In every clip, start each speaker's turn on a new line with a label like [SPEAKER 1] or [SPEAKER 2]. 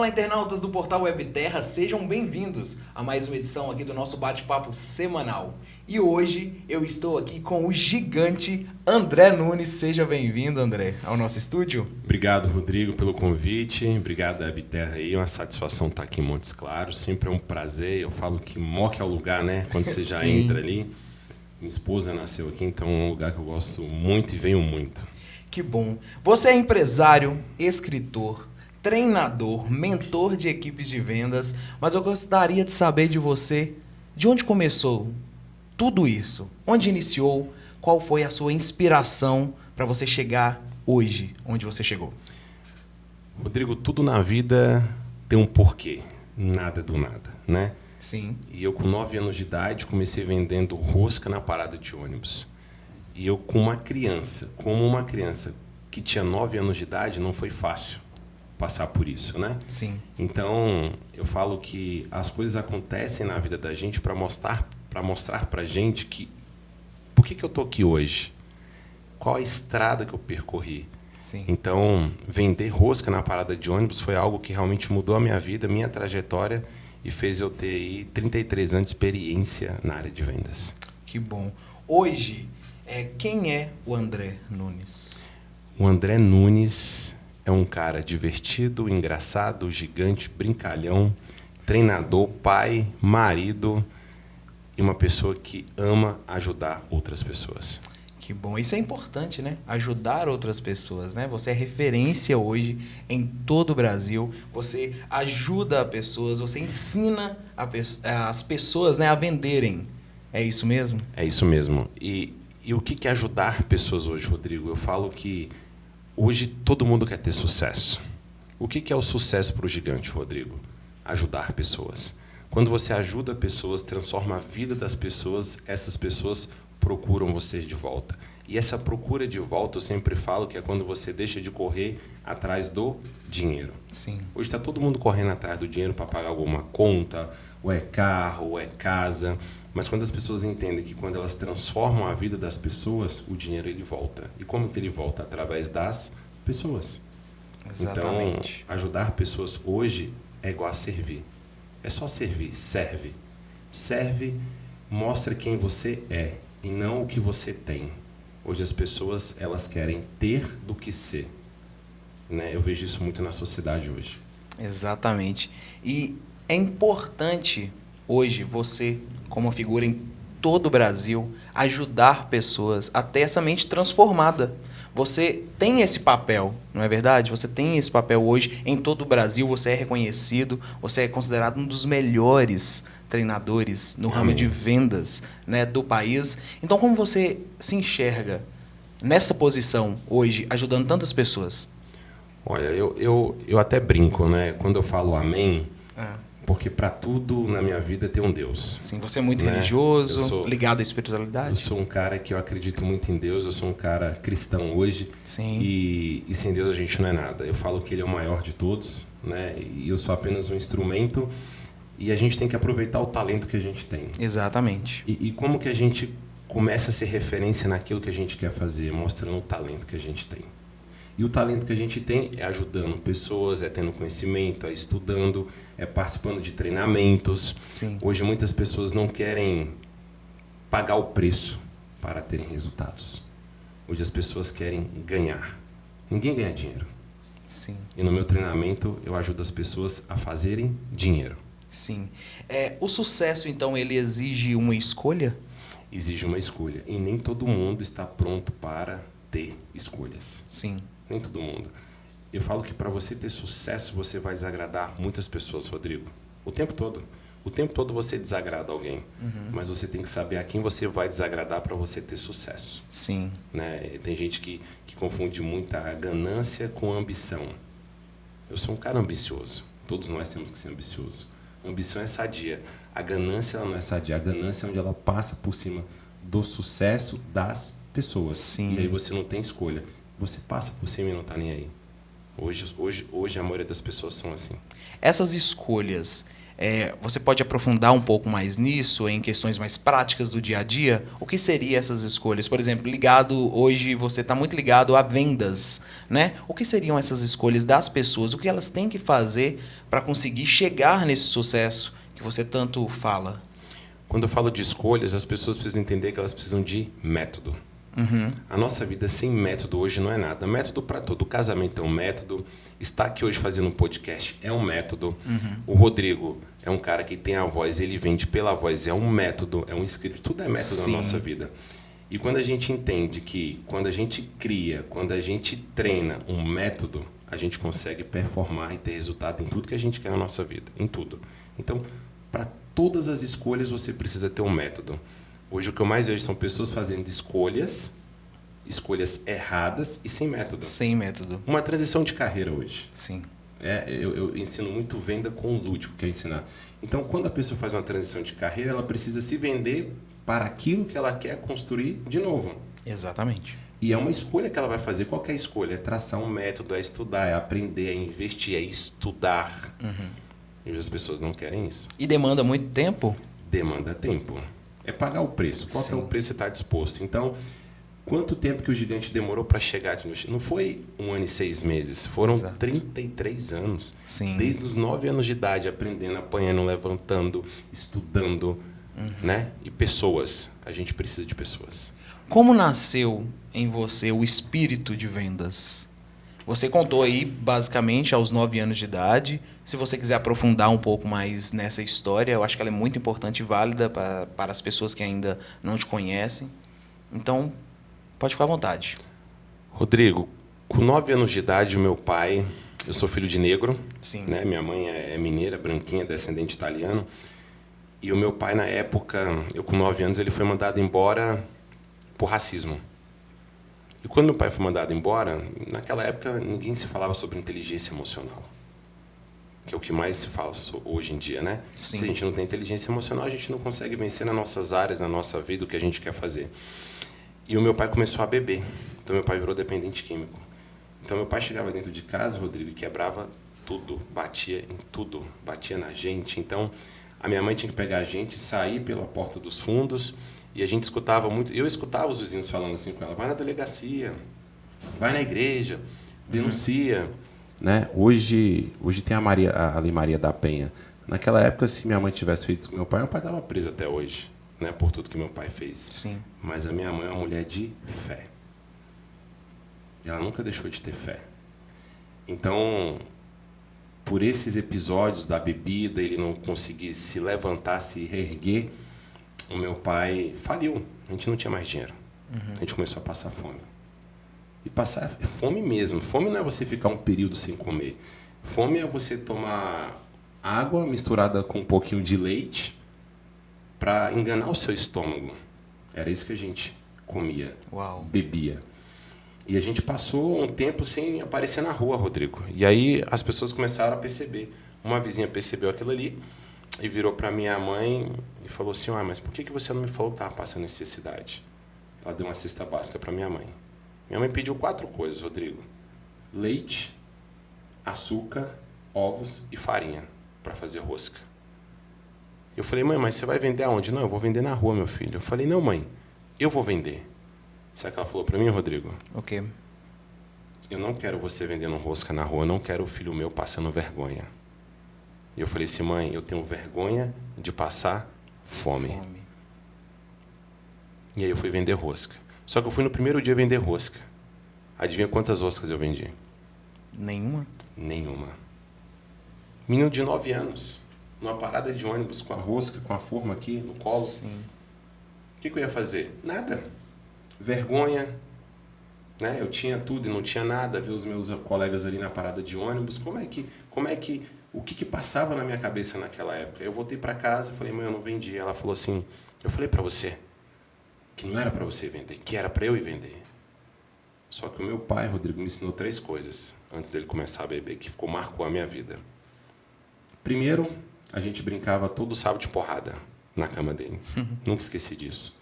[SPEAKER 1] Fala, internautas do portal Webterra, sejam bem-vindos a mais uma edição aqui do nosso bate-papo semanal. E hoje eu estou aqui com o gigante André Nunes. Seja bem-vindo, André, ao nosso estúdio.
[SPEAKER 2] Obrigado, Rodrigo, pelo convite. Obrigado, Webterra aí. Uma satisfação estar aqui em Montes Claros. Sempre é um prazer. Eu falo que moca é o lugar, né? Quando você já entra ali. Minha esposa nasceu aqui, então é um lugar que eu gosto muito e venho muito.
[SPEAKER 1] Que bom. Você é empresário, escritor, treinador, mentor de equipes de vendas, mas eu gostaria de saber de você, de onde começou tudo isso? Onde iniciou? Qual foi a sua inspiração para você chegar hoje, onde você chegou?
[SPEAKER 2] Rodrigo, tudo na vida tem um porquê. Nada do nada, né?
[SPEAKER 1] Sim.
[SPEAKER 2] E eu com 9 anos de idade comecei vendendo rosca na parada de ônibus. E eu como uma criança que tinha 9 anos de idade, não foi fácil passar por isso, né?
[SPEAKER 1] Sim.
[SPEAKER 2] Então, eu falo que as coisas acontecem na vida da gente para mostrar pra gente que por que eu tô aqui hoje? Qual a estrada que eu percorri?
[SPEAKER 1] Sim.
[SPEAKER 2] Então, vender rosca na parada de ônibus foi algo que realmente mudou a minha vida, minha trajetória e fez eu ter aí 33 anos de experiência na área de vendas.
[SPEAKER 1] Que bom. Hoje, quem é o André Nunes?
[SPEAKER 2] O André Nunes é um cara divertido, engraçado, gigante, brincalhão, treinador, pai, marido e uma pessoa que ama ajudar outras pessoas.
[SPEAKER 1] Que bom. Isso é importante, né? Ajudar outras pessoas, né? Você é referência hoje em todo o Brasil. Você ajuda pessoas, você ensina as pessoas, né, a venderem. É isso mesmo?
[SPEAKER 2] É isso mesmo. E o que é ajudar pessoas hoje, Rodrigo? Eu falo que hoje todo mundo quer ter sucesso. O que é o sucesso para o gigante, Rodrigo? Ajudar pessoas. Quando você ajuda pessoas, transforma a vida das pessoas, essas pessoas procuram você de volta. E essa procura de volta, eu sempre falo que é quando você deixa de correr atrás do dinheiro.
[SPEAKER 1] Sim.
[SPEAKER 2] Hoje está todo mundo correndo atrás do dinheiro para pagar alguma conta, ou é carro, ou é casa. Mas quando as pessoas entendem que quando elas transformam a vida das pessoas, o dinheiro ele volta. E como que ele volta? Através das pessoas.
[SPEAKER 1] Exatamente.
[SPEAKER 2] Então, ajudar pessoas hoje é igual a servir. É só servir, serve. Serve, mostra quem você é e não o que você tem. Hoje as pessoas, elas querem ter do que ser. Né? Eu vejo isso muito na sociedade hoje.
[SPEAKER 1] Exatamente. E é importante hoje você, como figura em todo o Brasil, ajudar pessoas a ter essa mente transformada. Você tem esse papel, não é verdade? Você tem esse papel hoje em todo o Brasil, você é reconhecido, você é considerado um dos melhores treinadores no ramo de vendas, né, do país. Então, como você se enxerga nessa posição hoje, ajudando tantas pessoas?
[SPEAKER 2] Olha, eu até brinco, né? Quando eu falo amém, porque para tudo na minha vida tem um Deus.
[SPEAKER 1] Sim, você é muito religioso, ligado à espiritualidade?
[SPEAKER 2] Eu sou um cara que eu acredito muito em Deus, eu sou um cara cristão hoje.
[SPEAKER 1] Sim.
[SPEAKER 2] E sem Deus a gente não é nada. Eu falo que Ele é o maior de todos, né? E eu sou apenas um instrumento e a gente tem que aproveitar o talento que a gente tem.
[SPEAKER 1] Exatamente.
[SPEAKER 2] E como que a gente começa a ser referência naquilo que a gente quer fazer, mostrando o talento que a gente tem. E o talento que a gente tem é ajudando pessoas, é tendo conhecimento, é estudando, é participando de treinamentos.
[SPEAKER 1] Sim.
[SPEAKER 2] Hoje muitas pessoas não querem pagar o preço para terem resultados. Hoje as pessoas querem ganhar. Ninguém ganha dinheiro.
[SPEAKER 1] Sim.
[SPEAKER 2] E no meu treinamento eu ajudo as pessoas a fazerem dinheiro.
[SPEAKER 1] Sim. O sucesso, então, ele exige uma escolha?
[SPEAKER 2] Exige uma escolha. E nem todo mundo está pronto para ter escolhas.
[SPEAKER 1] Sim.
[SPEAKER 2] Nem todo mundo. Eu falo que para você ter sucesso, você vai desagradar muitas pessoas, Rodrigo. O tempo todo. O tempo todo você desagrada alguém. Mas você tem que saber a quem você vai desagradar para você ter sucesso.
[SPEAKER 1] Sim.
[SPEAKER 2] Né? Tem gente que confunde muito a ganância com a ambição. Eu sou um cara ambicioso. Todos nós temos que ser ambiciosos. A ambição é sadia. A ganância ela não é sadia. A ganância é onde ela passa por cima do sucesso das pessoas.
[SPEAKER 1] Sim.
[SPEAKER 2] E aí você não tem escolha. Você passa por cima e não está nem aí. Hoje a maioria das pessoas são assim.
[SPEAKER 1] Essas escolhas, Você pode aprofundar um pouco mais nisso, em questões mais práticas do dia a dia? O que seriam essas escolhas? Por exemplo, hoje você está muito ligado a vendas, né? O que seriam essas escolhas das pessoas? O que elas têm que fazer para conseguir chegar nesse sucesso que você tanto fala?
[SPEAKER 2] Quando eu falo de escolhas, as pessoas precisam entender que elas precisam de método. A nossa vida sem método hoje não é nada. Método para tudo. O casamento é um método. Estar aqui hoje fazendo um podcast é um método. O Rodrigo é um cara que tem a voz, ele vende pela voz, é um método, é um script. Tudo é método
[SPEAKER 1] Sim.
[SPEAKER 2] na nossa vida. E quando a gente entende que quando a gente cria, quando a gente treina um método, a gente consegue performar e ter resultado em tudo que a gente quer na nossa vida. Em tudo. Então, para todas as escolhas você precisa ter um método. Hoje o que eu mais vejo são pessoas fazendo escolhas erradas e sem método.
[SPEAKER 1] Sem método.
[SPEAKER 2] Uma transição de carreira hoje.
[SPEAKER 1] Sim.
[SPEAKER 2] Eu ensino muito venda com o lúdico, que é ensinar. Então, quando a pessoa faz uma transição de carreira, ela precisa se vender para aquilo que ela quer construir de novo.
[SPEAKER 1] Exatamente.
[SPEAKER 2] E é uma escolha que ela vai fazer. Qualquer escolha é traçar um método, é estudar, é aprender, é investir, é estudar. E as pessoas não querem isso.
[SPEAKER 1] E demanda muito tempo?
[SPEAKER 2] Demanda tempo. É pagar o preço. Qual que é o preço que você está disposto? Então, quanto tempo que o gigante demorou para chegar aqui no Chile? Não foi 1 ano e 6 meses. Foram 33 anos.
[SPEAKER 1] Sim.
[SPEAKER 2] Desde os 9 anos de idade, aprendendo, apanhando, levantando, estudando. Né? E pessoas. A gente precisa de pessoas.
[SPEAKER 1] Como nasceu em você o espírito de vendas? Você contou aí, basicamente, aos 9 anos de idade. Se você quiser aprofundar um pouco mais nessa história, eu acho que ela é muito importante e válida para as pessoas que ainda não te conhecem. Então, pode ficar à vontade.
[SPEAKER 2] Rodrigo, com 9 anos de idade, o meu pai... Eu sou filho de negro.
[SPEAKER 1] Sim.
[SPEAKER 2] Né? Minha mãe é mineira, branquinha, descendente italiano. E o meu pai, na época, eu com 9 anos, ele foi mandado embora por racismo. E quando meu pai foi mandado embora, naquela época ninguém se falava sobre inteligência emocional. Que é o que mais se fala hoje em dia, né?
[SPEAKER 1] Sim.
[SPEAKER 2] Se a gente não tem inteligência emocional, a gente não consegue vencer nas nossas áreas, na nossa vida, o que a gente quer fazer. E o meu pai começou a beber. Então meu pai virou dependente químico. Então meu pai chegava dentro de casa, Rodrigo, e quebrava tudo, batia em tudo, batia na gente. Então a minha mãe tinha que pegar a gente, sair pela porta dos fundos. E a gente escutava muito... Eu escutava os vizinhos falando assim com ela. Vai na delegacia, vai na igreja, denuncia. Né? Hoje tem a Lei Maria da Penha. Naquela época, se minha mãe tivesse feito isso com meu pai estava preso até hoje. Né? Por tudo que meu pai fez.
[SPEAKER 1] Sim.
[SPEAKER 2] Mas a minha mãe é uma mulher de fé. Ela nunca deixou de ter fé. Então, por esses episódios da bebida, ele não conseguir se levantar, se reerguer... O meu pai faliu. A gente não tinha mais dinheiro. A gente começou a passar fome. E passar é fome mesmo. Fome não é você ficar um período sem comer. Fome é você tomar água misturada com um pouquinho de leite para enganar o seu estômago. Era isso que a gente comia.
[SPEAKER 1] Uau.
[SPEAKER 2] Bebia. E a gente passou um tempo sem aparecer na rua, Rodrigo. E aí as pessoas começaram a perceber. Uma vizinha percebeu aquilo ali e virou para minha mãe e falou assim: mas por que você não me falou que estava passando necessidade? Ela deu uma cesta básica para minha mãe. Minha mãe pediu 4 coisas, Rodrigo: leite, açúcar, ovos e farinha para fazer rosca. Eu falei: mãe, mas você vai vender aonde? Não, eu vou vender na rua, meu filho. Eu falei: não, mãe, eu vou vender. Sabe o que ela falou para mim, Rodrigo?
[SPEAKER 1] O quê?
[SPEAKER 2] Eu não quero você vendendo rosca na rua, eu não quero o filho meu passando vergonha. E eu falei assim: mãe, eu tenho vergonha de passar fome. E aí eu fui vender rosca. Só que eu fui no primeiro dia vender rosca. Adivinha quantas roscas eu vendi?
[SPEAKER 1] Nenhuma?
[SPEAKER 2] Nenhuma. Menino de 9 anos, numa parada de ônibus com a rosca, com a forma aqui no colo.
[SPEAKER 1] Sim.
[SPEAKER 2] O que eu ia fazer? Nada. Vergonha. Né? Eu tinha tudo e não tinha nada. Ver os meus colegas ali na parada de ônibus. O que passava na minha cabeça naquela época? Eu voltei para casa e falei: mãe, eu não vendi. Ela falou assim: eu falei para você que não era para você vender, que era para eu ir vender. Só que o meu pai, Rodrigo, me ensinou 3 coisas antes dele começar a beber, que marcou a minha vida. Primeiro, a gente brincava todo sábado de porrada na cama dele. Nunca esqueci disso.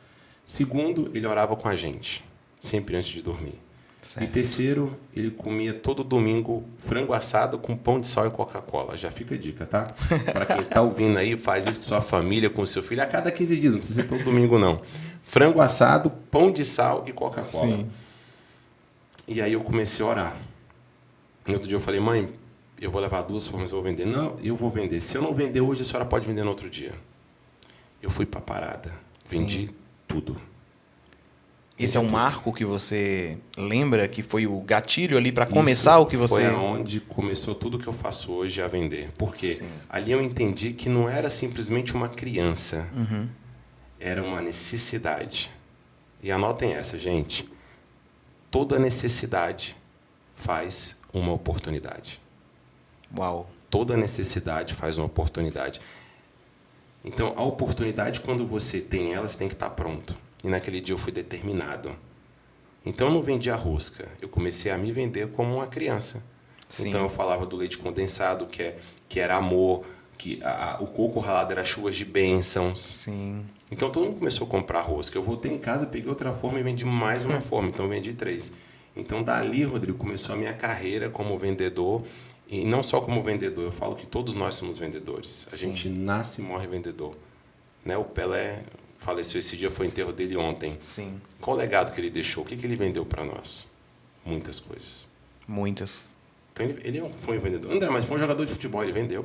[SPEAKER 2] Segundo, ele orava com a gente, sempre antes de dormir.
[SPEAKER 1] Certo.
[SPEAKER 2] E terceiro, ele comia todo domingo frango assado com pão de sal e Coca-Cola. Já fica a dica, tá? Para quem tá ouvindo aí, faz isso com sua família, com seu filho, a cada 15 dias, não precisa ser todo domingo, não. Frango assado, pão de sal e Coca-Cola.
[SPEAKER 1] Sim.
[SPEAKER 2] E aí eu comecei a orar. No outro dia eu falei, mãe, eu vou levar 2 formas e vou vender. Não, eu vou vender. Se eu não vender hoje, a senhora pode vender no outro dia. Eu fui pra parada. Vendi tudo.
[SPEAKER 1] Esse é um marco que você lembra que foi o gatilho ali para começar o que você...
[SPEAKER 2] Foi onde começou tudo que eu faço hoje a vender. Porque ali eu entendi que não era simplesmente uma criança. Era uma necessidade. E anotem essa, gente. Toda necessidade faz uma oportunidade.
[SPEAKER 1] Uau.
[SPEAKER 2] Toda necessidade faz uma oportunidade. Então, a oportunidade, quando você tem ela, você tem que estar pronto. E naquele dia eu fui determinado. Então, eu não vendia rosca. Eu comecei a me vender como uma criança.
[SPEAKER 1] Sim.
[SPEAKER 2] Então, eu falava do leite condensado, que era amor, que o coco ralado era chuvas de bênçãos.
[SPEAKER 1] Sim.
[SPEAKER 2] Então, todo mundo começou a comprar rosca. Eu voltei em casa, peguei outra forma e vendi mais uma forma. Então, eu vendi 3. Então, dali, Rodrigo, começou a minha carreira como vendedor. E não só como vendedor, eu falo que todos nós somos vendedores. A gente nasce e morre vendedor. Né? O Pelé faleceu esse dia, foi o enterro dele ontem.
[SPEAKER 1] Sim.
[SPEAKER 2] Qual o legado que ele deixou? O que ele vendeu para nós? Muitas coisas.
[SPEAKER 1] Muitas.
[SPEAKER 2] Então, ele foi um vendedor. André, mas foi um jogador de futebol, ele vendeu.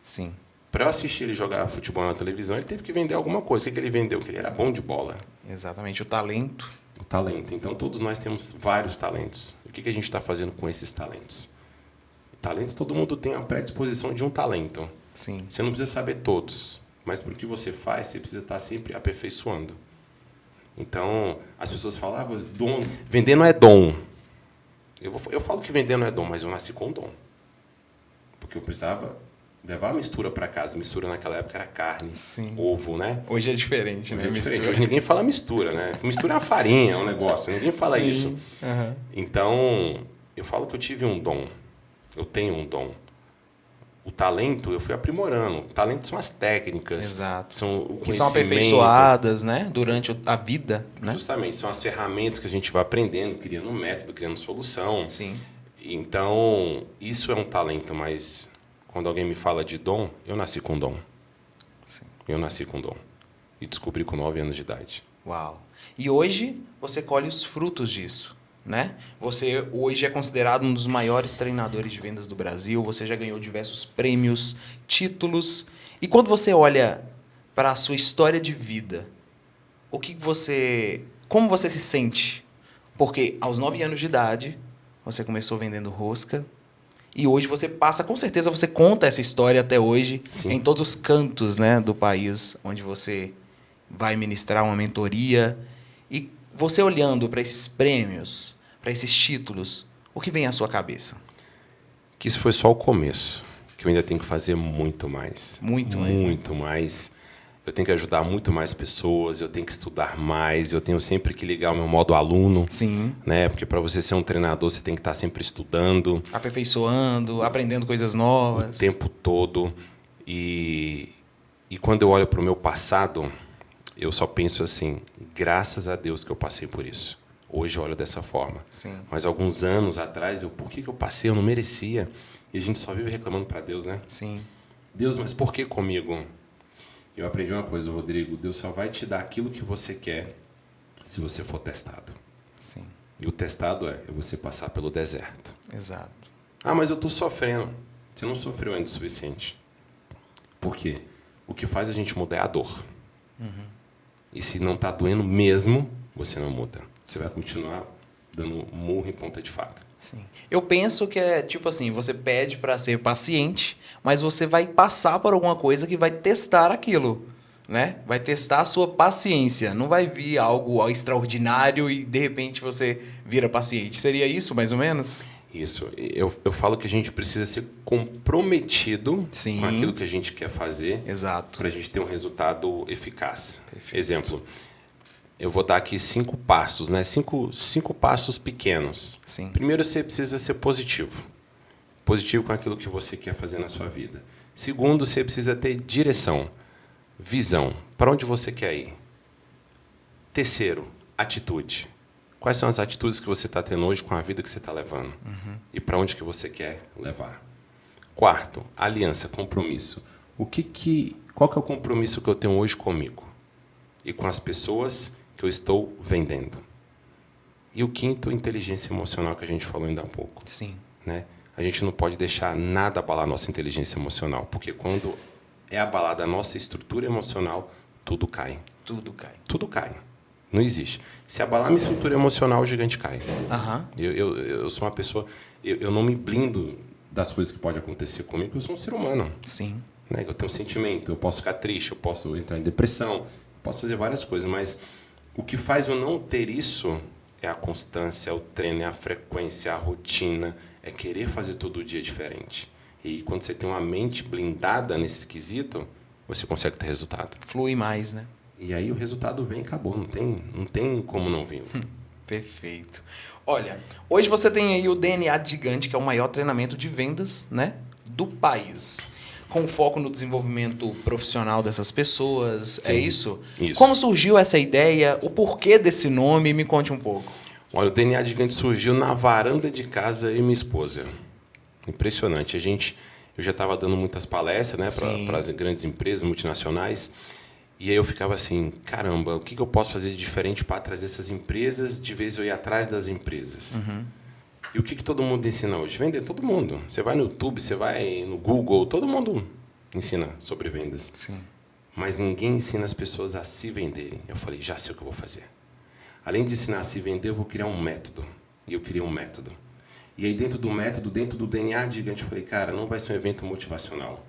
[SPEAKER 1] Sim.
[SPEAKER 2] Para eu assistir ele jogar futebol na televisão, ele teve que vender alguma coisa. O que ele vendeu? Que ele era bom de bola.
[SPEAKER 1] Exatamente, o talento.
[SPEAKER 2] O talento. Então, todos nós temos vários talentos. O que a gente está fazendo com esses talentos? Talento, todo mundo tem a predisposição de um talento.
[SPEAKER 1] Sim.
[SPEAKER 2] Você não precisa saber todos, mas para o que você faz, você precisa estar sempre aperfeiçoando. Então, as pessoas falavam, dom, vender não é dom. Eu falo que vender não é dom, mas eu nasci com dom. Porque eu precisava levar a mistura para casa. Mistura naquela época era carne, ovo, né?
[SPEAKER 1] Hoje é diferente,
[SPEAKER 2] Hoje
[SPEAKER 1] né?
[SPEAKER 2] é diferente. Hoje ninguém fala mistura, né? Mistura é uma farinha, é um negócio. Ninguém fala isso.
[SPEAKER 1] Uhum.
[SPEAKER 2] Então, eu falo que eu tive um dom. Eu tenho um dom. O talento eu fui aprimorando. O talento são as técnicas.
[SPEAKER 1] Exato.
[SPEAKER 2] São o
[SPEAKER 1] que são
[SPEAKER 2] conhecimento.
[SPEAKER 1] aperfeiçoadas, né? Durante a vida, né?
[SPEAKER 2] Justamente. São as ferramentas que a gente vai aprendendo, criando um método, criando solução.
[SPEAKER 1] Sim.
[SPEAKER 2] Então, isso é um talento, mas quando alguém me fala de dom, eu nasci com dom.
[SPEAKER 1] Sim.
[SPEAKER 2] Eu nasci com dom. E descobri com 9 anos de idade.
[SPEAKER 1] Uau. E hoje você colhe os frutos disso, né? Você hoje é considerado um dos maiores treinadores de vendas do Brasil. Você já ganhou diversos prêmios, títulos. E quando você olha para a sua história de vida, como você se sente? Porque aos 9 anos de idade, você começou vendendo rosca. E hoje você passa, com certeza você conta essa história até hoje.
[SPEAKER 2] Sim.
[SPEAKER 1] Em todos os cantos, né, do país onde você vai ministrar uma mentoria. E você olhando para esses prêmios, para esses títulos, o que vem à sua cabeça?
[SPEAKER 2] Que isso foi só o começo. Que eu ainda tenho que fazer muito mais.
[SPEAKER 1] Muito mais.
[SPEAKER 2] Muito mais. Eu tenho que ajudar muito mais pessoas, eu tenho que estudar mais, eu tenho sempre que ligar o meu modo aluno.
[SPEAKER 1] Sim.
[SPEAKER 2] Né? Porque para você ser um treinador, você tem que estar sempre estudando.
[SPEAKER 1] Aperfeiçoando, aprendendo coisas novas.
[SPEAKER 2] O tempo todo. E quando eu olho para o meu passado, eu só penso assim, graças a Deus que eu passei por isso. Hoje eu olho dessa forma.
[SPEAKER 1] Sim.
[SPEAKER 2] Mas alguns anos atrás, por que eu passei? Eu não merecia. E a gente só vive reclamando para Deus, né?
[SPEAKER 1] Sim.
[SPEAKER 2] Deus, mas por que comigo? Eu aprendi uma coisa, Rodrigo. Deus só vai te dar aquilo que você quer se você for testado.
[SPEAKER 1] Sim.
[SPEAKER 2] E o testado é você passar pelo deserto.
[SPEAKER 1] Exato.
[SPEAKER 2] Ah, mas eu estou sofrendo. Você não sofreu ainda o suficiente. Por quê? O que faz a gente mudar é a dor.
[SPEAKER 1] Uhum.
[SPEAKER 2] E se não está doendo mesmo, você não muda. Você vai continuar dando murro em ponta de faca.
[SPEAKER 1] Sim. Eu penso que é tipo assim, você pede para ser paciente, mas você vai passar por alguma coisa que vai testar aquilo, né? Vai testar a sua paciência. Não vai vir algo extraordinário e de repente você vira paciente. Seria isso, mais ou menos?
[SPEAKER 2] Isso. Eu falo que a gente precisa ser comprometido
[SPEAKER 1] Sim.
[SPEAKER 2] com aquilo que a gente quer fazer.
[SPEAKER 1] Exato.
[SPEAKER 2] Para a gente ter um resultado eficaz.
[SPEAKER 1] Perfeito.
[SPEAKER 2] Exemplo, eu vou dar aqui 5 passos, né? 5 passos pequenos.
[SPEAKER 1] Sim.
[SPEAKER 2] Primeiro, você precisa ser positivo. Positivo com aquilo que você quer fazer na sua vida. Segundo, você precisa ter direção, visão. Para onde você quer ir? Terceiro, atitude. Quais são as atitudes que você está tendo hoje com a vida que você está levando? E para onde que você quer levar? Quarto, aliança, compromisso. Qual que é o compromisso que eu tenho hoje comigo? E com as pessoas que eu estou vendendo? E o quinto, inteligência emocional, que a gente falou ainda há pouco.
[SPEAKER 1] Sim.
[SPEAKER 2] Né? A gente não pode deixar nada abalar a nossa inteligência emocional, porque quando é abalada a nossa estrutura emocional, tudo cai.
[SPEAKER 1] Tudo cai.
[SPEAKER 2] Tudo cai. Não existe. Se abalar minha estrutura emocional, o gigante cai.
[SPEAKER 1] Aham.
[SPEAKER 2] Eu sou uma pessoa... Eu não me blindo das coisas que podem acontecer comigo, eu sou um ser humano.
[SPEAKER 1] Sim.
[SPEAKER 2] Né? Eu tenho um sentimento, eu posso ficar triste, eu posso entrar em depressão, eu posso fazer várias coisas, mas o que faz eu não ter isso é a constância, é o treino, é a frequência, a rotina, é querer fazer todo dia diferente. E quando você tem uma mente blindada nesse quesito, você consegue ter resultado.
[SPEAKER 1] Flui mais, né?
[SPEAKER 2] E aí o resultado vem e acabou, não tem como não vir.
[SPEAKER 1] Perfeito. Olha, hoje você tem aí o DNA de Gigante, que é o maior treinamento de vendas, né, do país. Com foco no desenvolvimento profissional dessas pessoas,
[SPEAKER 2] Sim,
[SPEAKER 1] é isso?
[SPEAKER 2] isso.
[SPEAKER 1] Como surgiu essa ideia? O porquê desse nome? Me conte um pouco.
[SPEAKER 2] Olha, o DNA Gigante surgiu na varanda de casa e minha esposa. Impressionante. Eu já estava dando muitas palestras, né, para as grandes empresas multinacionais. E aí eu ficava assim, caramba, o que eu posso fazer de diferente para trazer essas empresas, de vez eu ir atrás das empresas? E o que todo mundo ensina hoje? Vender todo mundo. Você vai no YouTube, você vai no Google, todo mundo ensina sobre vendas.
[SPEAKER 1] Sim.
[SPEAKER 2] Mas ninguém ensina as pessoas a se venderem. Eu falei, já sei o que eu vou fazer. Além de ensinar a se vender, eu vou criar um método. E eu criei um método. E aí dentro do método, dentro do DNA Gigante, eu falei, cara, não vai ser um evento motivacional.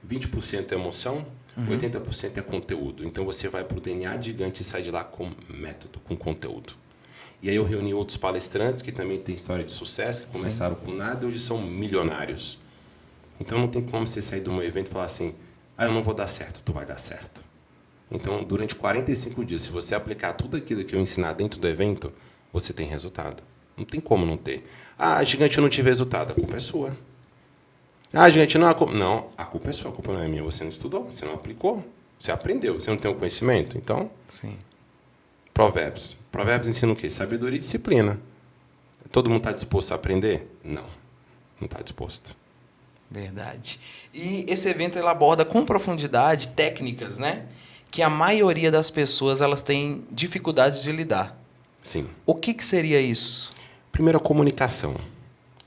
[SPEAKER 2] 20% é emoção, 80% é conteúdo. Então você vai para o DNA Gigante e sai de lá com método, com conteúdo. E aí eu reuni outros palestrantes que também têm história de sucesso, que começaram com nada e hoje são milionários. Então não tem como você sair de um evento e falar assim, eu não vou dar certo, tu vai dar certo. Então durante 45 dias, se você aplicar tudo aquilo que eu ensinar dentro do evento, você tem resultado. Não tem como não ter. Gigante, eu não tive resultado, a culpa é sua. Gigante, não, a culpa é sua, a culpa não é minha. Você não estudou, você não aplicou, você aprendeu, você não tem o conhecimento. Então,
[SPEAKER 1] Sim.
[SPEAKER 2] Provérbios. Provérbios ensina o quê? Sabedoria e disciplina. Todo mundo está disposto a aprender? Não está disposto.
[SPEAKER 1] Verdade. E esse evento ele aborda com profundidade técnicas, né? Que a maioria das pessoas elas têm dificuldade de lidar.
[SPEAKER 2] Sim.
[SPEAKER 1] O que seria isso?
[SPEAKER 2] Primeiro, a comunicação.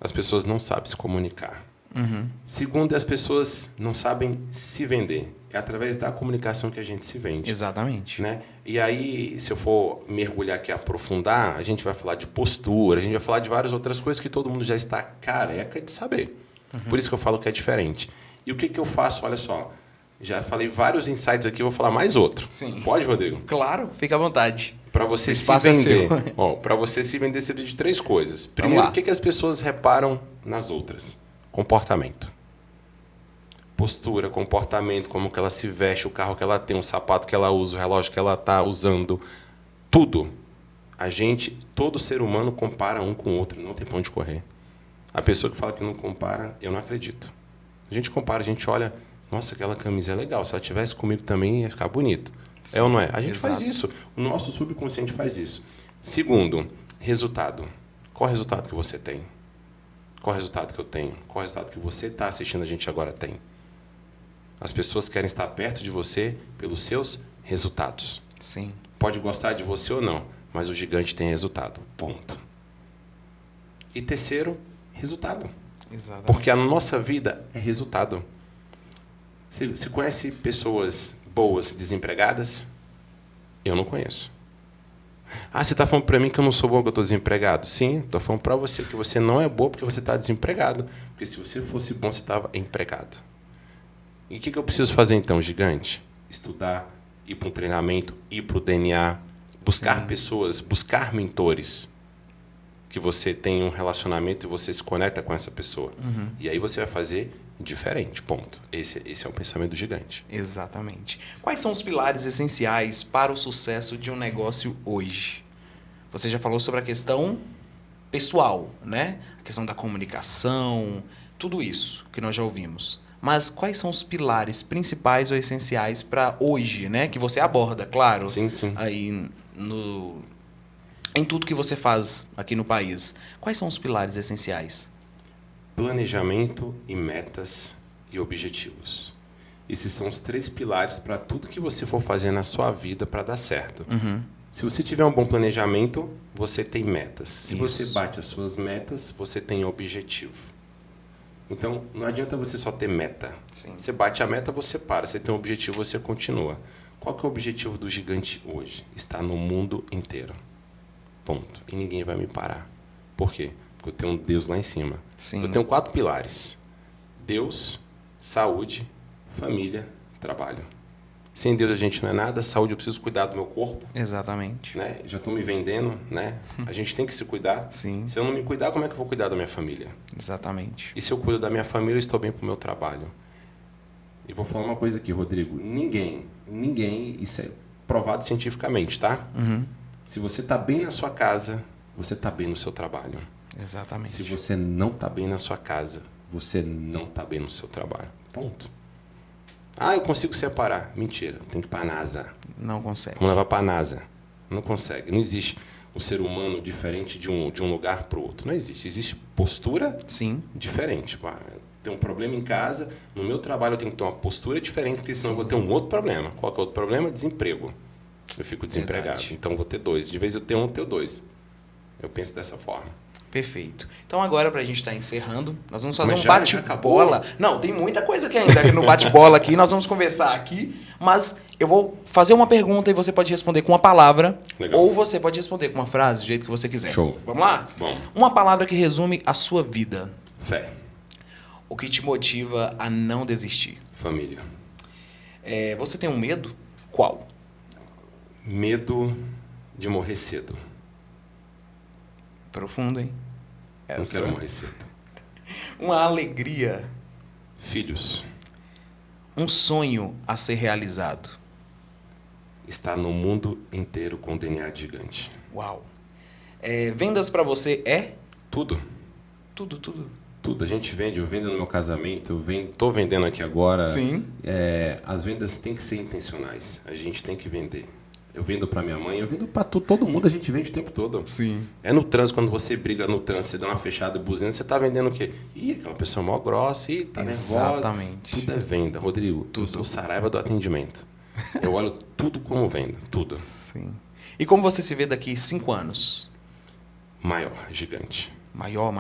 [SPEAKER 2] As pessoas não sabem se comunicar. Segundo, as pessoas não sabem se vender. É através da comunicação que a gente se vende.
[SPEAKER 1] Exatamente.
[SPEAKER 2] Né? E aí, se eu for mergulhar aqui, aprofundar, a gente vai falar de postura, a gente vai falar de várias outras coisas que todo mundo já está careca de saber. Por isso que eu falo que é diferente. E o que eu faço? Olha só, já falei vários insights aqui, vou falar mais outro.
[SPEAKER 1] Sim.
[SPEAKER 2] Pode, Rodrigo?
[SPEAKER 1] Claro, fica à vontade.
[SPEAKER 2] Para você se
[SPEAKER 1] Espaço é
[SPEAKER 2] vender,
[SPEAKER 1] seu.
[SPEAKER 2] para você se vender, você precisa de 3 coisas. Primeiro,
[SPEAKER 1] lá.
[SPEAKER 2] o que as pessoas reparam nas outras? Comportamento. Postura, comportamento, como que ela se veste, o carro que ela tem, o sapato que ela usa, o relógio que ela está usando. Tudo. Todo ser humano compara um com o outro, não tem pra onde correr. A pessoa que fala que não compara, eu não acredito. A gente compara, a gente olha, nossa, aquela camisa é legal, se ela tivesse comigo também ia ficar bonito. Sim, é ou não é? A gente faz isso, o nosso subconsciente faz isso. Segundo, resultado. Qual é o resultado que você tem? Qual é o resultado que eu tenho? Qual é o resultado que você está assistindo a gente agora tem? As pessoas querem estar perto de você pelos seus resultados.
[SPEAKER 1] Sim.
[SPEAKER 2] Pode gostar de você ou não, mas o gigante tem resultado. Ponto. E terceiro, resultado.
[SPEAKER 1] Exatamente.
[SPEAKER 2] Porque a nossa vida é resultado. Você conhece pessoas boas desempregadas? Eu não conheço. Você está falando para mim que eu não sou bom, que eu estou desempregado? Sim, estou falando para você que você não é bom porque você está desempregado. Porque se você fosse bom, você estava empregado. E o que eu preciso fazer então, gigante? Estudar, ir para um treinamento, ir para o DNA, buscar pessoas, buscar mentores. Que você tem um relacionamento e você se conecta com essa pessoa. E aí você vai fazer diferente, ponto. Esse é o pensamento do gigante.
[SPEAKER 1] Exatamente. Quais são os pilares essenciais para o sucesso de um negócio hoje? Você já falou sobre a questão pessoal, né? A questão da comunicação, tudo isso que nós já ouvimos. Mas quais são os pilares principais ou essenciais para hoje, né? Que você aborda, claro.
[SPEAKER 2] Sim, sim.
[SPEAKER 1] Aí no em tudo que você faz aqui no país, quais são os pilares essenciais?
[SPEAKER 2] Planejamento e metas e objetivos. Esses são os 3 pilares para tudo que você for fazer na sua vida para dar certo. Se você tiver um bom planejamento, você tem metas. Se você bate as suas metas, você tem objetivo. Então, não adianta você só ter meta.
[SPEAKER 1] Sim.
[SPEAKER 2] Você bate a meta, você para. Você tem um objetivo, você continua. Qual que é o objetivo do gigante hoje? Está no mundo inteiro. Ponto. E ninguém vai me parar. Por quê? Porque eu tenho um Deus lá em cima.
[SPEAKER 1] Sim.
[SPEAKER 2] Eu tenho 4 pilares. Deus, saúde, família, trabalho. Sem Deus a gente não é nada. Saúde, eu preciso cuidar do meu corpo.
[SPEAKER 1] Exatamente.
[SPEAKER 2] Né? Já estou me vendendo, né? A gente tem que se cuidar.
[SPEAKER 1] Sim.
[SPEAKER 2] Se eu não me cuidar, como é que eu vou cuidar da minha família?
[SPEAKER 1] Exatamente.
[SPEAKER 2] E se eu cuido da minha família, eu estou bem para o meu trabalho. E vou falar uma coisa aqui, Rodrigo. Ninguém, isso é provado cientificamente, tá? Se você está bem na sua casa, você está bem no seu trabalho.
[SPEAKER 1] Exatamente.
[SPEAKER 2] Se você não está bem na sua casa, você não está bem no seu trabalho. Ponto. Ah, eu consigo separar. Mentira, tem que ir para a NASA.
[SPEAKER 1] Não consegue.
[SPEAKER 2] Vamos levar para a NASA. Não consegue. Não existe um ser humano diferente de um lugar para o outro. Não existe. Existe postura
[SPEAKER 1] Sim.
[SPEAKER 2] diferente. Tipo, tem um problema em casa, no meu trabalho eu tenho que ter uma postura diferente, porque senão eu vou ter um outro problema. Qual que é o outro problema? Desemprego. Eu fico desempregado.
[SPEAKER 1] Verdade.
[SPEAKER 2] Então eu vou ter 2. De vez eu tenho um, eu tenho 2. Eu penso dessa forma.
[SPEAKER 1] Perfeito. Então agora, pra gente estar encerrando, nós vamos fazer
[SPEAKER 2] Mas
[SPEAKER 1] um
[SPEAKER 2] já
[SPEAKER 1] bate-bola. Não, tem muita coisa aqui ainda no bate-bola aqui. Nós vamos conversar aqui, mas eu vou fazer uma pergunta e você pode responder com uma palavra.
[SPEAKER 2] Legal.
[SPEAKER 1] Ou você pode responder com uma frase, do jeito que você quiser.
[SPEAKER 2] Show.
[SPEAKER 1] Vamos lá?
[SPEAKER 2] Vamos.
[SPEAKER 1] Uma palavra que resume a sua vida.
[SPEAKER 2] Fé.
[SPEAKER 1] O que te motiva a não desistir?
[SPEAKER 2] Família.
[SPEAKER 1] Você tem um medo? Qual?
[SPEAKER 2] Medo de morrer cedo.
[SPEAKER 1] Profundo, hein?
[SPEAKER 2] Não quero morrer cedo.
[SPEAKER 1] Uma alegria.
[SPEAKER 2] Filhos.
[SPEAKER 1] Um sonho a ser realizado.
[SPEAKER 2] Está no mundo inteiro com DNA gigante.
[SPEAKER 1] Uau. Vendas pra você é?
[SPEAKER 2] Tudo.
[SPEAKER 1] Tudo.
[SPEAKER 2] Tudo. A gente vende, eu vendo no meu casamento, estou vendendo aqui agora.
[SPEAKER 1] Sim.
[SPEAKER 2] As vendas têm que ser intencionais. A gente tem que vender. Eu vendo para minha mãe, eu vendo para todo mundo, a gente vende o tempo todo.
[SPEAKER 1] Sim.
[SPEAKER 2] É no trânsito, quando você briga no trânsito, você dá uma fechada buzina, você tá vendendo o quê? Ih, aquela pessoa mó grossa, ih, tá nervosa.
[SPEAKER 1] Exatamente.
[SPEAKER 2] Tudo é venda, Rodrigo.
[SPEAKER 1] Tudo.
[SPEAKER 2] Eu sou o Saraiva do atendimento. Eu olho tudo como venda, tudo.
[SPEAKER 1] Sim. E como você se vê daqui 5 anos?
[SPEAKER 2] Maior, gigante.
[SPEAKER 1] Maior?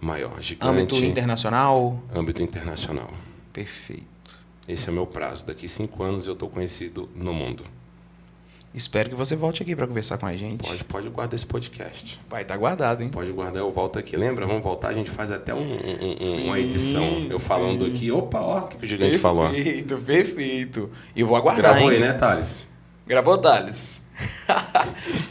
[SPEAKER 2] Maior, gigante.
[SPEAKER 1] Âmbito internacional?
[SPEAKER 2] Âmbito internacional.
[SPEAKER 1] Perfeito.
[SPEAKER 2] Esse é o meu prazo. Daqui 5 anos eu tô conhecido no mundo.
[SPEAKER 1] Espero que você volte aqui para conversar com a gente.
[SPEAKER 2] Pode guardar esse podcast.
[SPEAKER 1] Vai estar guardado, hein?
[SPEAKER 2] Pode guardar, eu volto aqui. Lembra? Vamos voltar, a gente faz até uma edição. Eu falando aqui, opa, ó, o que o gigante falou.
[SPEAKER 1] Perfeito. E eu vou aguardar,
[SPEAKER 2] Gravou
[SPEAKER 1] hein?
[SPEAKER 2] aí, né, Thales?
[SPEAKER 1] Gravou, Thales?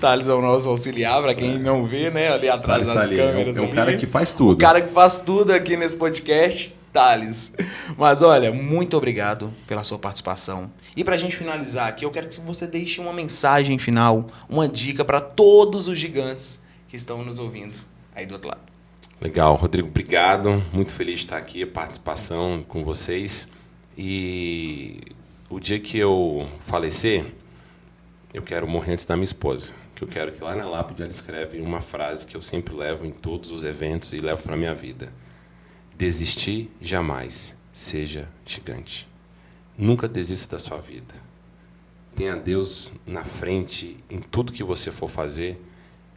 [SPEAKER 1] Thales é o nosso auxiliar, para quem não vê, né? Ali atrás das câmeras.
[SPEAKER 2] É um cara que faz tudo.
[SPEAKER 1] O cara que faz tudo aqui nesse podcast, Thales. Mas olha, muito obrigado pela sua participação. E pra gente finalizar aqui, eu quero que você deixe uma mensagem final, uma dica para todos os gigantes que estão nos ouvindo aí do outro lado.
[SPEAKER 2] Legal, Rodrigo, obrigado. Muito feliz de estar aqui, a participação com vocês. E o dia que eu falecer, eu quero morrer antes da minha esposa. Que eu quero que lá na lápide ela escreve uma frase que eu sempre levo em todos os eventos e levo para minha vida. Desistir jamais, seja gigante. Nunca desista da sua vida. Tenha Deus na frente em tudo que você for fazer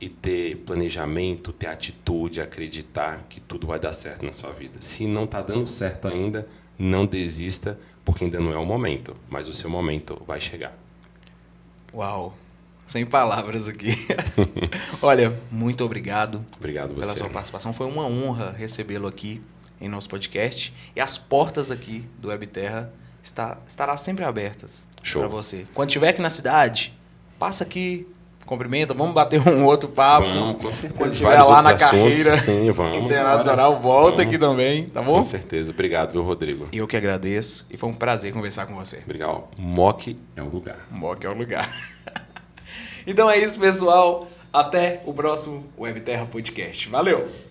[SPEAKER 2] e ter planejamento, ter atitude, acreditar que tudo vai dar certo na sua vida. Se não está dando certo ainda, não desista, porque ainda não é o momento, mas o seu momento vai chegar.
[SPEAKER 1] Uau! Sem palavras aqui. Olha, muito obrigado.
[SPEAKER 2] Obrigado você.
[SPEAKER 1] Pela sua participação. Foi uma honra recebê-lo aqui em nosso podcast. E as portas aqui do Webterra estará sempre abertas para você. Quando estiver aqui na cidade, passa aqui, cumprimenta, vamos bater um outro papo.
[SPEAKER 2] Vamos, com certeza.
[SPEAKER 1] Quando estiver lá na carreira
[SPEAKER 2] vamos,
[SPEAKER 1] internacional, volta aqui também, tá bom?
[SPEAKER 2] Com certeza. Obrigado, viu, Rodrigo?
[SPEAKER 1] Eu que agradeço e foi um prazer conversar com você.
[SPEAKER 2] Obrigado. Mock é o lugar.
[SPEAKER 1] Mock é o lugar. Então é isso, pessoal. Até o próximo Webterra Podcast. Valeu!